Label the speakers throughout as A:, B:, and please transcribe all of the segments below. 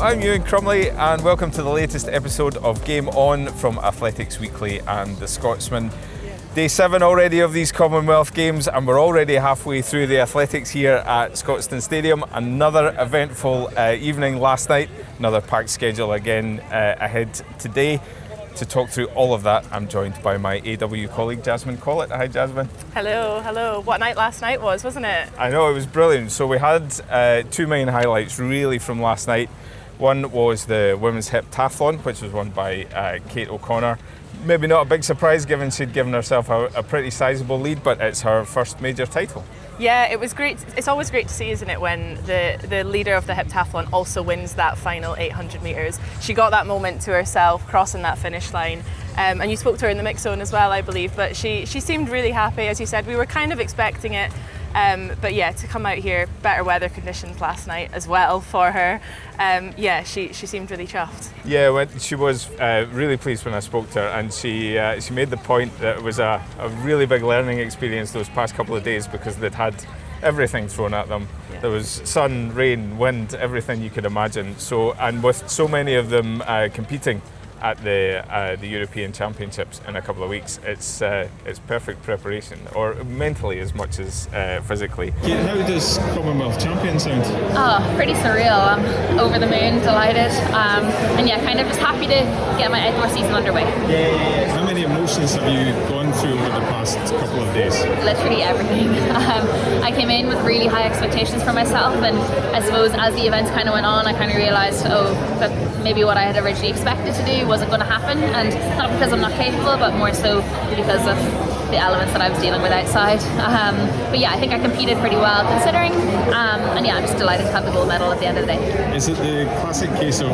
A: I'm Ewan Crumley and welcome to the latest episode of Game On from Athletics Weekly and the Scotsman. Day 7 already of these Commonwealth Games and we're already halfway through the athletics here at Scotstoun Stadium. Another eventful evening last night, another packed schedule again ahead today. To talk through all of that, I'm joined by my AW colleague Jasmine Collett. Hi Jasmine.
B: Hello. What night last night was, wasn't it?
A: I know, it was brilliant. So we had two main highlights really from last night. One was the women's heptathlon, which was won by Kate O'Connor. Maybe not a big surprise given she'd given herself a pretty sizable lead, but it's her first major title.
B: Yeah, it was great. It's always great to see, isn't it, when the leader of the heptathlon also wins that final 800 metres. She got that moment to herself, crossing that finish line. And you spoke to her in the mix zone as well, I believe, but she seemed really happy. As you said, we were kind of expecting it. But yeah, to come out here, better weather conditions last night as well for her. She seemed really chuffed. Yeah,
A: she was really pleased when I spoke to her, and she made the point that it was a really big learning experience those past couple of days because they'd had everything thrown at them. Yeah. There was sun, rain, wind, everything you could imagine. So, and with so many of them competing at the European Championships in a couple of weeks, it's perfect preparation, or mentally as much as physically.
C: Yeah, how does Commonwealth champion sound?
D: Oh, pretty surreal. I'm over the moon, delighted, and yeah, kind of just happy to get my outdoor season underway.
C: Yeah. How many emotions have you gone through over the past couple of days?
D: Literally everything. I came in with really high expectations for myself, and I suppose as the events kind of went on, I kind of realised, that maybe what I had originally expected to do wasn't going to happen, and not because I'm not capable, but more so because of the elements that I was dealing with outside. But yeah, I think I competed pretty well considering, and yeah, I'm just delighted to have the gold medal at the end of the day.
C: Is it the classic case of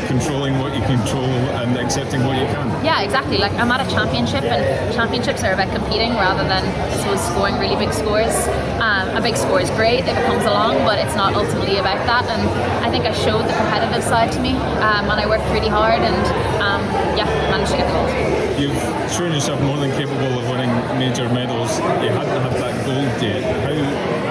C: controlling what you control and accepting what you can?
D: Yeah, exactly. Like, I'm at a championship, and championships are about competing rather than, I suppose, scoring really big scores. A big score is great if it comes along, but it's not ultimately about that, and I think I showed the competitive side to me, and I worked really hard and managed to get the gold.
C: You've shown yourself more than capable of winning major medals. You hadn't had that gold yet.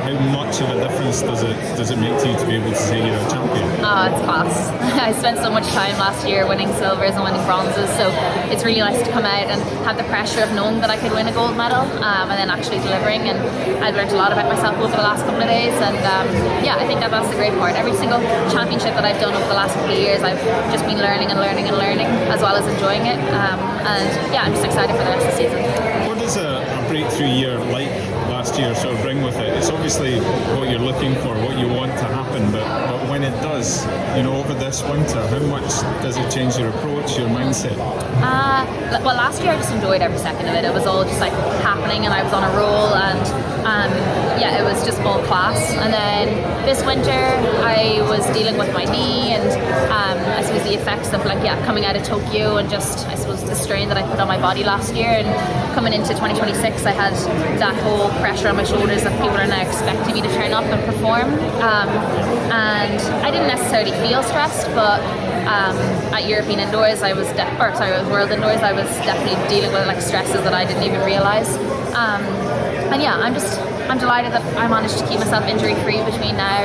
C: How much of a difference does it make to you to be able to say you're a champion?
D: Oh, it's class. I spent so much time last year winning silvers and winning bronzes, so it's really nice to come out and have the pressure of knowing that I could win a gold medal, and then actually delivering. And I've learned a lot about myself over the last couple of days, and I think that's the great part. Every single championship that I've done over the last couple of years, I've just been learning, as well as enjoying it, I'm just excited for the rest of the season.
C: What does a breakthrough year like last year sort of bring with it? It's obviously what you're looking for, what you want to happen, but when it does, over this winter, how much does it change your approach, your mindset?
D: Well, last year I just enjoyed every second of it. It was all just like happening, and I was on a roll, and it was just all class. And then this winter I was dealing with my knee, and I suppose the effects of coming out of Tokyo, and just I suppose the strain that I put on my body last year, and coming into 2026 I had that whole pressure on my shoulders that people are now expecting me to turn up and perform, and I didn't necessarily feel stressed, but at European indoors World indoors I was definitely dealing with stresses that I didn't even realise, I'm delighted that I managed to keep myself injury free between now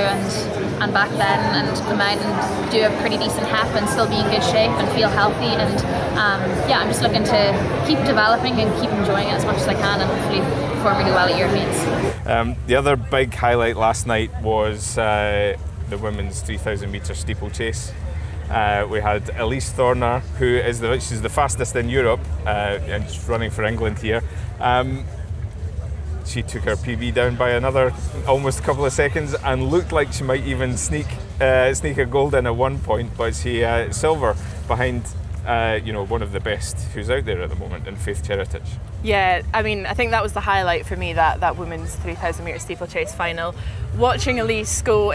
D: and back then, and come out and do a pretty decent hep and still be in good shape and feel healthy, and I'm just looking to keep developing and keep enjoying it as much as I can, and hopefully perform really well at Europeans.
A: The other big highlight last night was the women's 3,000 metre steeplechase. We had Elise Thorner, she's the fastest in Europe, and she's running for England here. She took her PB down by another almost a couple of seconds and looked like she might even sneak a gold in at one point, but she silver behind one of the best who's out there at the moment in Faith Heritage.
B: Yeah, I mean, I think that was the highlight for me, that women's 3,000 metre steeplechase final. Watching Elise go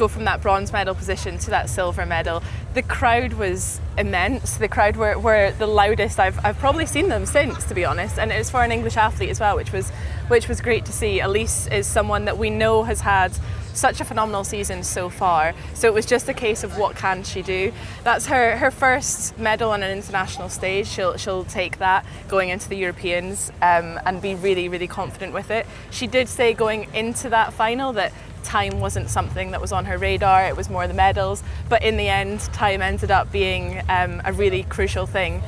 B: from that bronze medal position to that silver medal, the crowd was immense. The crowd were the loudest I've probably seen them since, to be honest, and it was for an English athlete as well, which was great to see. Elise is someone that we know has had such a phenomenal season so far, so it was just a case of what can she do. That's her first medal on an international stage. She'll take that going into the Europeans, and be really, really confident with it. She did say going into that final that time wasn't something that was on her radar, it was more the medals. But in the end, time ended up being a really crucial thing.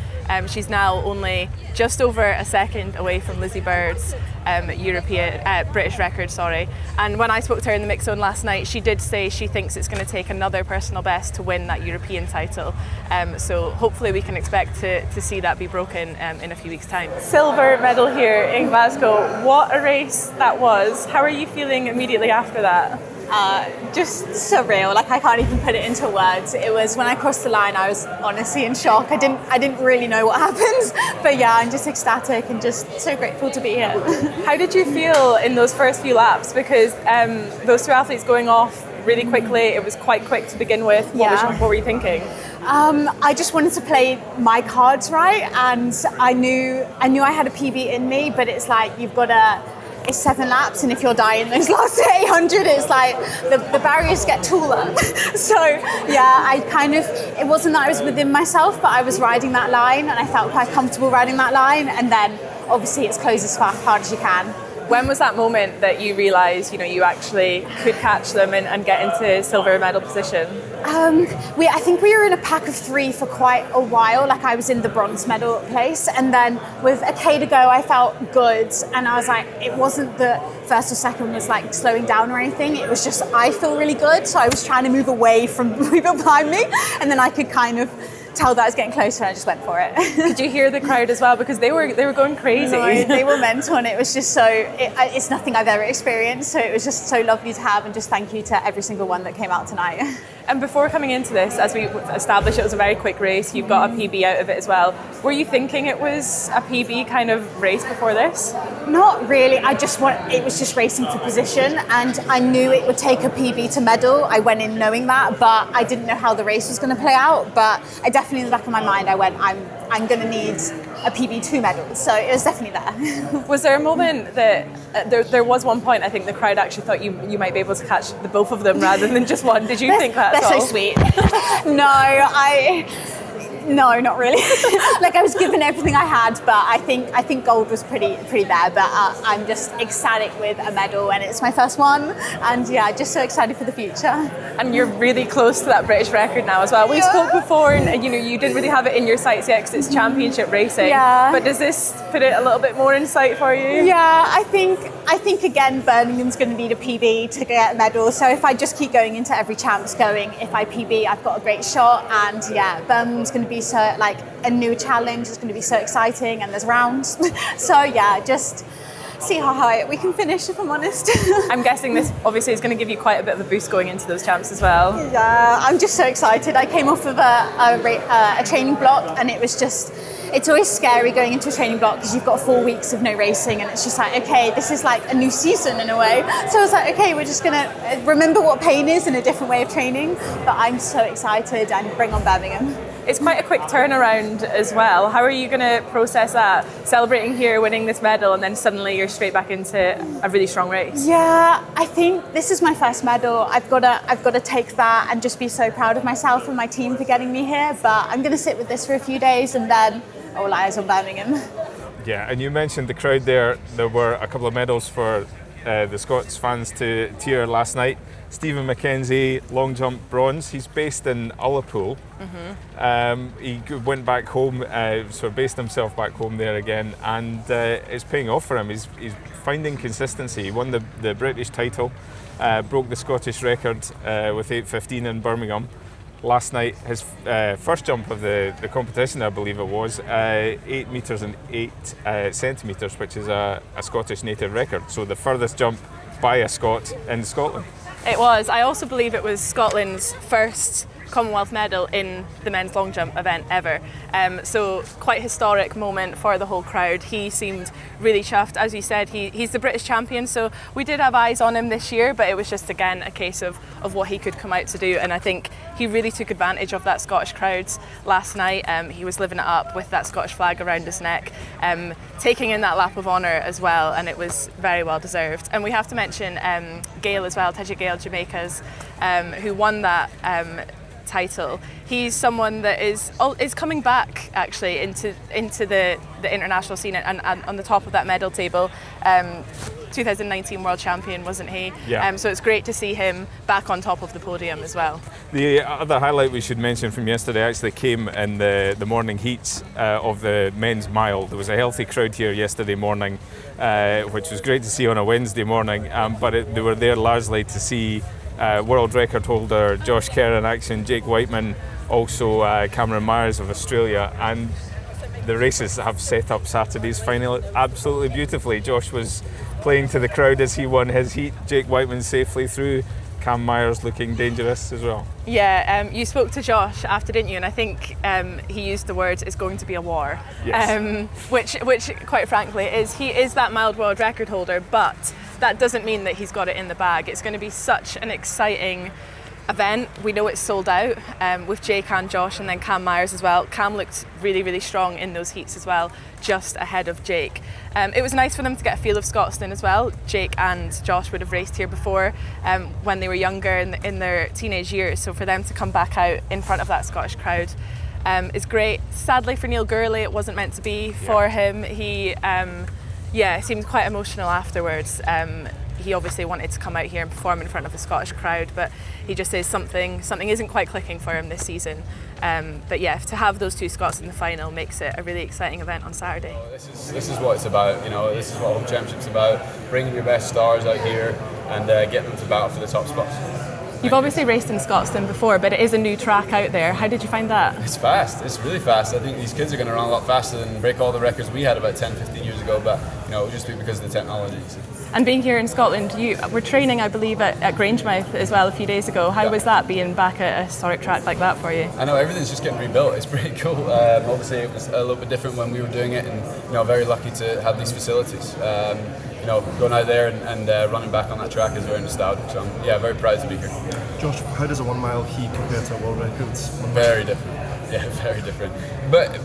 B: She's now only just over a second away from Lizzie Bird's British record, and when I spoke to her in the mix zone last night, she did say she thinks it's going to take another personal best to win that European title, so hopefully we can expect to see that be broken in a few weeks' time. Silver medal here in Glasgow. What a race that was. How are you feeling immediately after that?
E: Just surreal. Like, I can't even put it into words. It was, when I crossed the line, I was honestly in shock. I didn't really know what happened, but yeah, I'm just ecstatic and just so grateful to be here.
B: How did you feel in those first few laps? Because those two athletes going off really quickly, it was quite quick to begin with. What were you thinking?
E: I just wanted to play my cards right, and I knew I had a PB in me, but it's like, it's 7 laps, and if you're dying those last 800, it's like the barriers get taller. So yeah, it wasn't that I was within myself, but I was riding that line, and I felt quite comfortable riding that line, and then obviously it's close as hard as you can.
B: When was that moment that you realised, you actually could catch them and get into silver medal position?
E: I think we were in a pack of 3 for quite a while. Like, I was in the bronze medal place, and then with a K to go, I felt good, and I was like, it wasn't the first or second was like slowing down or anything. It was just, I feel really good, so I was trying to move away from people behind me, and then I could kind of tell that I was getting closer, and I just went for it.
B: Did you hear the crowd as well? Because they were going crazy.
E: No, they were mental, and it was just it's nothing I've ever experienced, so it was just so lovely to have, and just thank you to every single one that came out tonight.
B: And before coming into this, as we established, it was a very quick race. You've got a PB out of it as well. Were you thinking it was a PB kind of race before this?
E: Not really. It was just racing for position, and I knew it would take a PB to medal. I went in knowing that, but I didn't know how the race was going to play out. But I definitely, in the back of my mind, I went, I'm going to need a PB to medal. So it was definitely there.
B: Was there a moment that there was one point, I think the crowd actually thought you might be able to catch the both of them rather than just one? Did you think that at all?
E: They're so sweet. No, not really. Like, I was given everything I had, but I think gold was pretty there. But I'm just ecstatic with a medal, and it's my first one, and yeah, just so excited for the future.
B: And you're really close to that British record now as well. We spoke before, and you didn't really have it in your sights yet because it's championship racing.
E: Yeah.
B: But does this put it a little bit more in sight for you?
E: Yeah, I think again, Birmingham's going to need a PB to get a medal. So if I just keep going into every champs going, if I PB, I've got a great shot. And yeah, Birmingham's going to be so like a new challenge. It's going to be so exciting, and there's rounds. So yeah, just see how high we can finish, if I'm honest.
B: I'm guessing this obviously is going to give you quite a bit of a boost going into those champs as well.
E: Yeah, I'm just so excited. I came off of a training block, and it was just, it's always scary going into a training block because you've got 4 weeks of no racing, and it's just like, okay, this is like a new season in a way. So I was like, okay, we're just gonna remember what pain is in a different way of training. But I'm so excited, and bring on Birmingham.
B: It's quite a quick turnaround as well. How are you going to process that? Celebrating here, winning this medal, and then suddenly you're straight back into a really strong race.
E: Yeah, I think this is my first medal. I've got to take that and just be so proud of myself and my team for getting me here. But I'm going to sit with this for a few days, and then all eyes on Birmingham.
A: Yeah, and you mentioned the crowd there. There were a couple of medals for the Scots fans to cheer last night. Stephen Mackenzie, long jump bronze. He's based in Ullapool. He went back home, so based himself back home there again, and it's paying off for him. He's finding consistency. He won the British title, broke the Scottish record with 8:15 in Birmingham. Last night, his first jump of the competition, I believe it was, 8 metres and 8 centimetres, which is a Scottish native record. So the furthest jump by a Scot in Scotland.
B: It was. I also believe it was Scotland's first Commonwealth medal in the men's long jump event ever. So quite historic moment for the whole crowd. He seemed really chuffed. As you said, he's the British champion, so we did have eyes on him this year, but it was just again a case of what he could come out to do, and I think he really took advantage of that Scottish crowd last night. He was living it up with that Scottish flag around his neck, taking in that lap of honour as well, and it was very well deserved. And we have to mention Gail as well, Teja Gail, Jamaica's, who won that title. He's someone that is coming back actually into the international scene and on the top of that medal table. 2019 world champion, wasn't he?
A: Yeah.
B: So it's great to see him back on top of the podium as well.
A: The other highlight we should mention from yesterday actually came in the morning heats of the men's mile. There was a healthy crowd here yesterday morning, which was great to see on a Wednesday morning, but they were there largely to see world record holder Josh Kerr in action, Jake Whiteman, also Cameron Myers of Australia, and the races have set up Saturday's final absolutely beautifully. Josh was playing to the crowd as he won his heat, Jake Whiteman safely through, Cam Myers looking dangerous as well.
B: Yeah, you spoke to Josh after, didn't you? And I think he used the words, "It's going to be a war."
A: Yes.
B: Which quite frankly is. He is that mild world record holder, but that doesn't mean that he's got it in the bag. It's going to be such an exciting event. We know it's sold out with Jake and Josh, and then Cam Myers as well. Cam looked really, really strong in those heats as well, just ahead of Jake. It was nice for them to get a feel of Scotstoun as well. Jake and Josh would have raced here before when they were younger in their teenage years, so for them to come back out in front of that Scottish crowd is great. Sadly for Neil Gurley, it wasn't meant to be for him. He seemed quite emotional afterwards. He obviously wanted to come out here and perform in front of a Scottish crowd, but he just says something isn't quite clicking for him this season. But yeah, to have those two Scots in the final makes it a really exciting event on Saturday.
F: This is what it's about, this is what Home Championship's about, bringing your best stars out here and getting them to battle for the top spots.
B: You've obviously raced in Scotstoun before, but it is a new track out there. How did you find that?
F: It's fast, it's really fast. I think these kids are going to run a lot faster and break all the records we had about 10, 15 years ago, but it'll just be because of the technology.
B: And being here in Scotland, you were training, I believe, at Grangemouth as well a few days ago. How was that, being back at a historic track like that for you?
F: I know, everything's just getting rebuilt. It's pretty cool. Obviously, it was a little bit different when we were doing it, and very lucky to have these facilities. Going out there and running back on that track is very nostalgic. So I'm very proud to be here.
G: Josh, how does a 1 mile heat compare to a world record?
F: Very different. Yeah, very different. But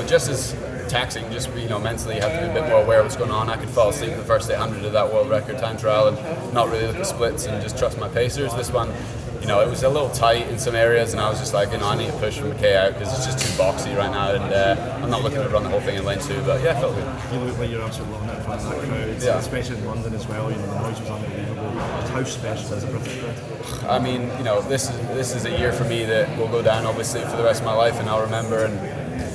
F: just as taxing, just mentally you have to be a bit more aware of what's going on. I could fall asleep in the first 800 of that world record time trial and not really look at splits and just trust my pacers. This one, it was a little tight in some areas, and I was just like, I need to push McKay out because it's just too boxy right now, and I'm not looking to run the whole thing in lane 2, but yeah, it felt good.
G: You look like you're absolutely loving it in front of that crowd, especially in London as well. The noise was unbelievable. How special is a British crowd?
F: I mean, this is a year for me that will go down obviously for the rest of my life, and I'll remember.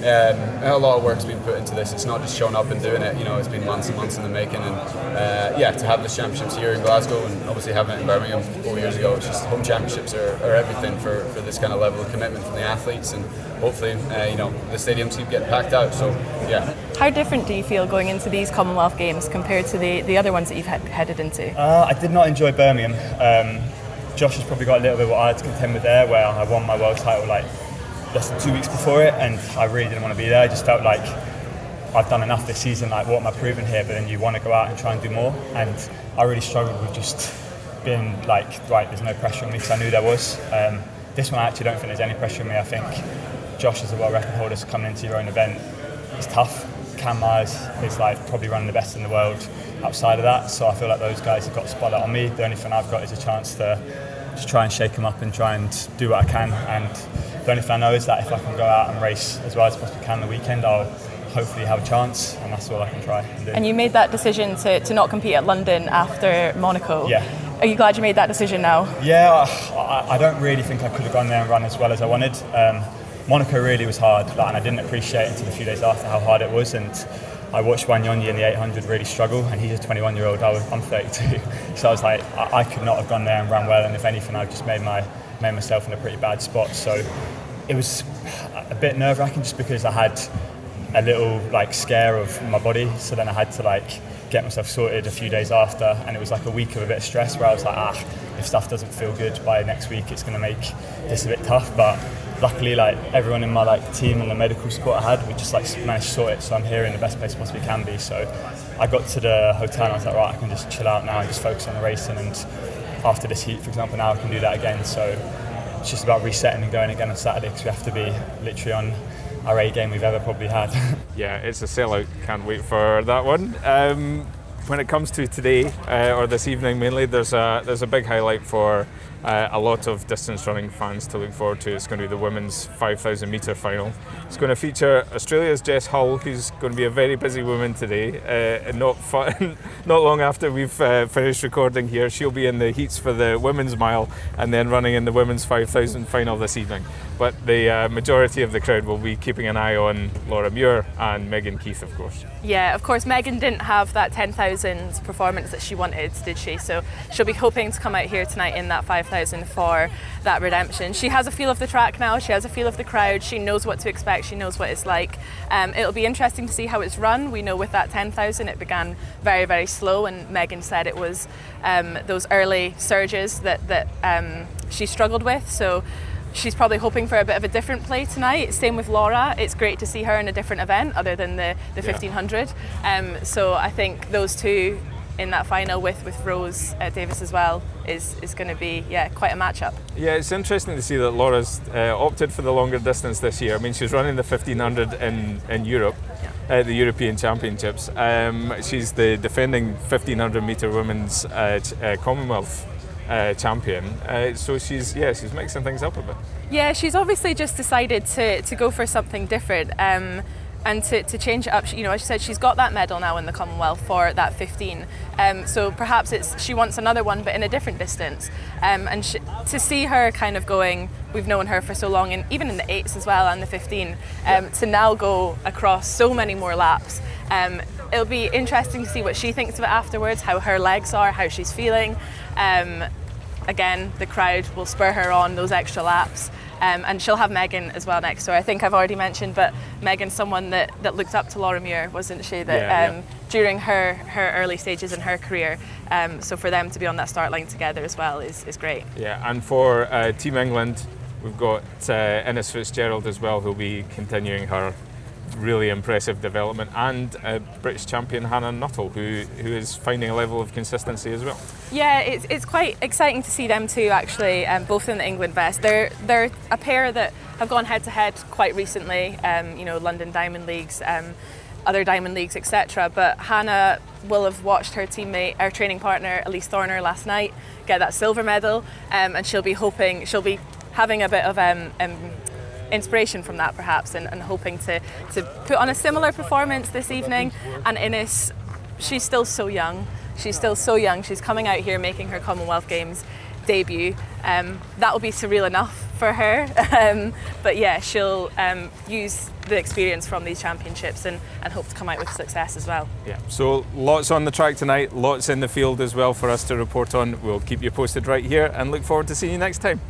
F: And a lot of work's been put into this. It's not just showing up and doing it. It's been months and months in the making. And to have the championships here in Glasgow and obviously having it in Birmingham 4 years ago, it's just Home Championships are everything for this kind of level of commitment from the athletes. And hopefully, the stadiums keep getting packed out. So, yeah.
B: How different do you feel going into these Commonwealth Games compared to the other ones that you've headed into?
H: I did not enjoy Birmingham. Josh has probably got a little bit what I had to contend with there, where I won my world title less than 2 weeks before it, and I really didn't want to be there. I just felt like I've done enough this season, what am I proving here? But then you want to go out and try and do more, and I really struggled with just being right, there's no pressure on me, because I knew there was. This one I actually don't think there's any pressure on me. I think Josh is a world record holder, so coming into your own event is tough. Cam Myers is probably running the best in the world outside of that, so I feel like those guys have got a spotlight on me. The only thing I've got is a chance to just try and shake them up and try and do what I can, and the only thing I know is that if I can go out and race as well as possibly can the weekend, I'll hopefully have a chance, and that's all I can try and do. And
B: you made that decision to not compete at London after Monaco.
H: Yeah.
B: Are you glad you made that decision now?
H: Yeah, I don't really think I could have gone there and run as well as I wanted. Monaco really was hard, and I didn't appreciate it until a few days after how hard it was. And I watched Wanyonyi in the 800 really struggle, and he's a 21-year-old. I'm 32, so I was like, I could not have gone there and run well. And if anything, I've just made myself in a pretty bad spot. So it was a bit nerve-wracking just because I had a little scare of my body. So then I had to get myself sorted a few days after, and it was a week of a bit of stress where I was like, if stuff doesn't feel good by next week, it's going to make this a bit tough. But luckily, everyone in my team and the medical support I had, we just managed to sort it. So I'm here in the best place possibly can be. So I got to the hotel and I was like, right, I can just chill out now and just focus on the racing. And after this heat, for example, now I can do that again. So it's just about resetting and going again on Saturday, because we have to be literally on our A game we've ever probably had.
A: Yeah, it's a sellout. Can't wait for that one. When it comes to today or this evening mainly, there's a big highlight for a lot of distance running fans to look forward to. It's going to be the women's 5,000 metre final. It's going to feature Australia's Jess Hull, who's going to be a very busy woman today. And not long after we've finished recording here, she'll be in the heats for the women's mile and then running in the women's 5,000 final this evening. But the majority of the crowd will be keeping an eye on Laura Muir and Megan Keith, of course.
B: Yeah, of course, Megan didn't have that 10,000 performance that she wanted, did she? So she'll be hoping to come out here tonight in that 5,000 for that redemption. She has a feel of the track now, she has a feel of the crowd, she knows what to expect, she knows what it's like. It'll be interesting to see how it's run. We know with that 10,000 it began very, very slow, and Megan said it was those early surges that she struggled with. So she's probably hoping for a bit of a different play tonight. Same with Laura. It's great to see her in a different event other than the 1500. So I think those two in that final with Rose Davis as well is going to be quite a matchup. Yeah,
A: it's interesting to see that Laura's opted for the longer distance this year. I mean, she's running the 1500 in Europe. At the European Championships. She's the defending 1500 metre women's Commonwealth champion. So she's mixing things up a bit.
B: Yeah, she's obviously just decided to go for something different and to change it up. You know, as she said, she's got that medal now in the Commonwealth for that 15. So perhaps she wants another one, but in a different distance. And to see her kind of going, we've known her for so long, and even in the 8s as well and the 15, to now go across so many more laps. It'll be interesting to see what she thinks of it afterwards, how her legs are, how she's feeling. Again, the crowd will spur her on those extra laps. And she'll have Megan as well next to her. I think I've already mentioned, but Megan's someone that looked up to Laura Muir, wasn't she? During her early stages in her career. So for them to be on that start line together as well is great.
A: Yeah, and for Team England, we've got Ines Fitzgerald as well, who'll be continuing her really impressive development, and British champion Hannah Nuttall, who is finding a level of consistency as well.
B: Yeah, it's quite exciting to see them two actually, both in the England vest. They're a pair that have gone head to head quite recently, London Diamond Leagues, other Diamond Leagues, etc. But Hannah will have watched her teammate, our training partner Elise Thorner last night get that silver medal, and she'll be having a bit of inspiration from that perhaps, and hoping to put on a similar performance this evening. And Ines, she's still so young. She's coming out here making her Commonwealth Games debut. That will be surreal enough for her. But yeah, she'll use the experience from these championships and hope to come out with success as well.
A: Yeah, so lots on the track tonight, lots in the field as well for us to report on. We'll keep you posted right here and look forward to seeing you next time.